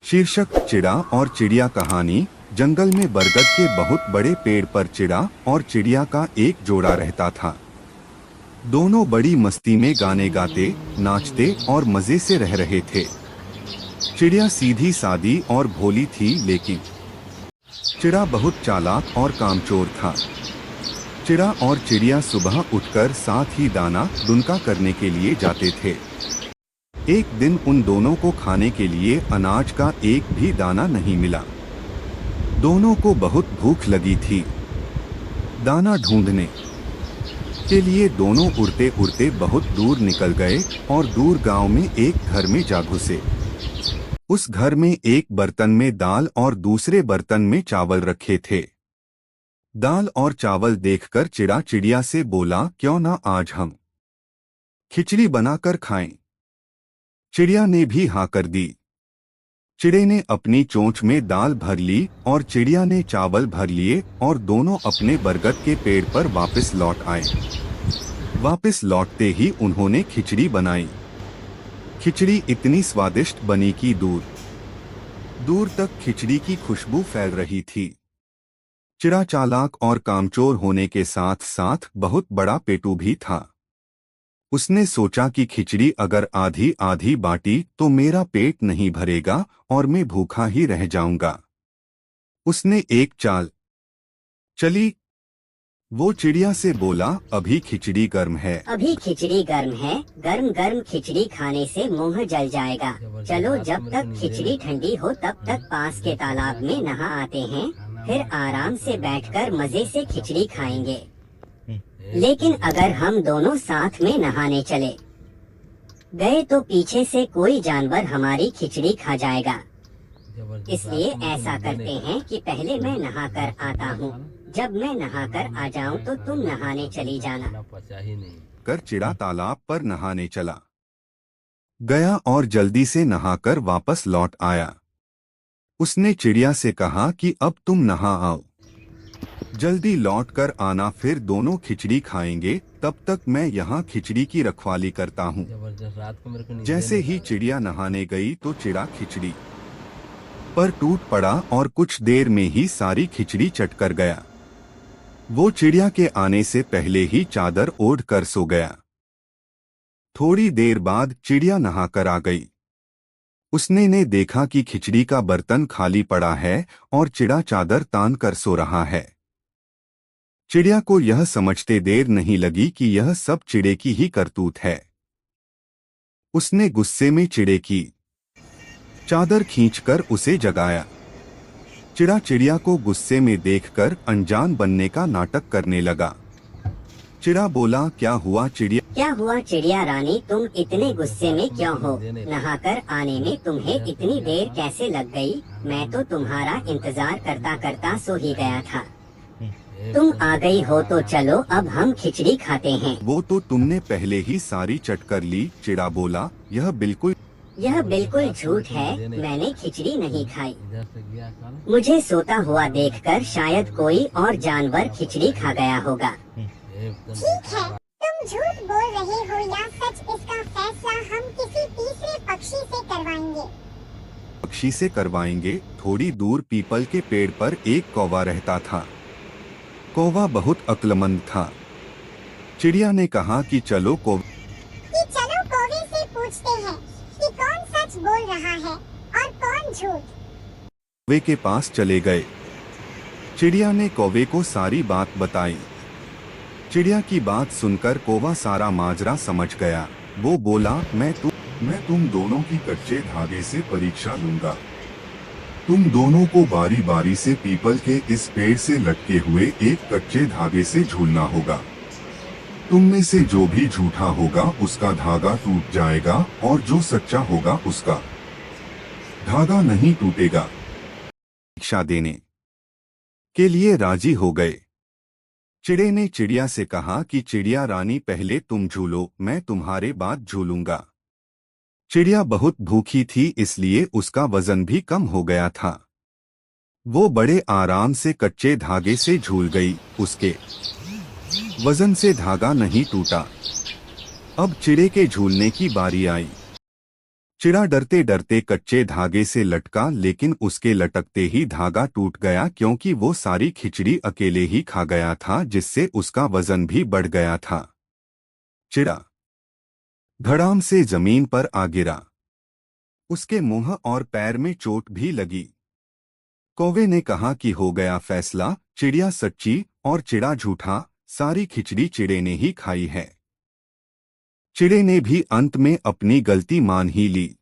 शीर्षक चिड़ा और चिड़िया कहानी। जंगल में बरगद के बहुत बड़े पेड़ पर चिड़ा और चिड़िया का एक जोड़ा रहता था। दोनों बड़ी मस्ती में गाने गाते, नाचते और मजे से रह रहे थे। चिड़िया सीधी सादी और भोली थी, लेकिन चिड़ा बहुत चालाक और कामचोर था। चिड़ा और चिड़िया सुबह उठकर साथ ही दाना दुनका करने के लिए जाते थे। एक दिन उन दोनों को खाने के लिए अनाज का एक भी दाना नहीं मिला। दोनों को बहुत भूख लगी थी। दाना ढूंढने के लिए दोनों उड़ते उड़ते बहुत दूर निकल गए और दूर गांव में एक घर में जा घुसे। उस घर में एक बर्तन में दाल और दूसरे बर्तन में चावल रखे थे। दाल और चावल देखकर चिड़ा चिड़िया से बोला, क्यों ना आज हम खिचड़ी बनाकर खाएं। चिड़िया ने भी हाँ कर दी। चिड़े ने अपनी चोंच में दाल भर ली और चिड़िया ने चावल भर लिए और दोनों अपने बरगद के पेड़ पर वापस लौट आए। वापस लौटते ही उन्होंने खिचड़ी बनाई। खिचड़ी इतनी स्वादिष्ट बनी कि दूर दूर तक खिचड़ी की खुशबू फैल रही थी। चिड़ा चालाक और कामचोर होने के साथ साथ बहुत बड़ा पेटू भी था। उसने सोचा कि खिचड़ी अगर आधी आधी बांटी तो मेरा पेट नहीं भरेगा और मैं भूखा ही रह जाऊंगा। उसने एक चाल चली। वो चिड़िया से बोला, अभी खिचड़ी गर्म है। अभी खिचड़ी गर्म है, गर्म गर्म खिचड़ी खाने से मुंह जल जाएगा। चलो जब तक खिचड़ी ठंडी हो तब तक पास के तालाब में नहा आते हैं, फिर आराम से बैठकर मजे से खिचड़ी खाएंगे। लेकिन अगर हम दोनों साथ में नहाने चले गए तो पीछे से कोई जानवर हमारी खिचड़ी खा जाएगा। इसलिए ऐसा करते हैं कि पहले मैं नहाकर आता हूँ। जब मैं नहाकर आ जाऊँ तो तुम नहाने चली जाना। कर चिड़ा तालाब पर नहाने चला गया और जल्दी से नहाकर वापस लौट आया। उसने चिड़िया से कहा कि अब तुम नहा आओ, जल्दी लौट कर आना, फिर दोनों खिचड़ी खाएंगे। तब तक मैं यहाँ खिचड़ी की रखवाली करता हूँ। जैसे ही चिड़िया नहाने गई तो चिड़ा खिचड़ी पर टूट पड़ा और कुछ देर में ही सारी खिचड़ी चटकर गया। वो चिड़िया के आने से पहले ही चादर ओढ़ कर सो गया। थोड़ी देर बाद चिड़िया नहाकर आ गई। उसने ने देखा कि खिचड़ी का बर्तन खाली पड़ा है और चिड़ा चादर तान कर सो रहा है। चिड़िया को यह समझते देर नहीं लगी कि यह सब चिड़े की ही करतूत है। उसने गुस्से में चिड़े की चादर खींचकर उसे जगाया। चिड़ा चिड़िया को गुस्से में देखकर अनजान बनने का नाटक करने लगा। चिड़ा बोला, क्या हुआ चिड़िया? क्या हुआ चिड़िया रानी, तुम इतने गुस्से में क्यों हो? नहाकर आने में तुम्हें इतनी देर कैसे लग गई? मैं तो तुम्हारा इंतजार करता करता सो ही गया था। तुम आ गई हो तो चलो अब हम खिचड़ी खाते हैं। वो तो तुमने पहले ही सारी चट कर ली। चिड़ा बोला, यह बिल्कुल झूठ है। मैंने खिचड़ी नहीं खाई। मुझे सोता हुआ देखकर शायद कोई और जानवर खिचड़ी खा गया होगा। ठीक है, तुम झूठ बोल रहे हो या सच, इसका फैसला हम किसी तीसरे पक्षी से करवाएंगे। थोड़ी दूर पीपल के पेड़ पर एक कौवा रहता था। कौवा बहुत अक्लमंद था। चिड़िया ने कहा कि चलो कौवे से पूछते हैं कि कौन सच बोल रहा है और कौन झूठ। कौवे के पास चले गए। चिड़िया ने कौवे को सारी बात बताई। चिड़िया की बात सुनकर कौवा सारा माजरा समझ गया। वो बोला, मैं तुम दोनों की कच्चे धागे से परीक्षा लूंगा। तुम दोनों को बारी बारी से पीपल के इस पेड़ से लटके हुए एक कच्चे धागे से झूलना होगा। तुम में से जो भी झूठा होगा उसका धागा टूट जाएगा और जो सच्चा होगा उसका धागा नहीं टूटेगा। परीक्षा देने के लिए राजी हो गए। चिड़े ने चिड़िया से कहा कि चिड़िया रानी, पहले तुम झूलो, मैं तुम्हारे बाद झूलूंगा। चिड़िया बहुत भूखी थी, इसलिए उसका वजन भी कम हो गया था। वो बड़े आराम से कच्चे धागे से झूल गई। उसके वजन से धागा नहीं टूटा। अब चिड़े के झूलने की बारी आई। चिड़ा डरते डरते कच्चे धागे से लटका, लेकिन उसके लटकते ही धागा टूट गया क्योंकि वो सारी खिचड़ी अकेले ही खा गया था, जिससे उसका वजन भी बढ़ गया था। चिड़ा धड़ाम से जमीन पर आ गिरा। उसके मुंह और पैर में चोट भी लगी। कौवे ने कहा कि हो गया फैसला, चिड़िया सच्ची और चिड़ा झूठा, सारी खिचड़ी चिड़े ने ही खाई है। चिड़े ने भी अंत में अपनी गलती मान ही ली।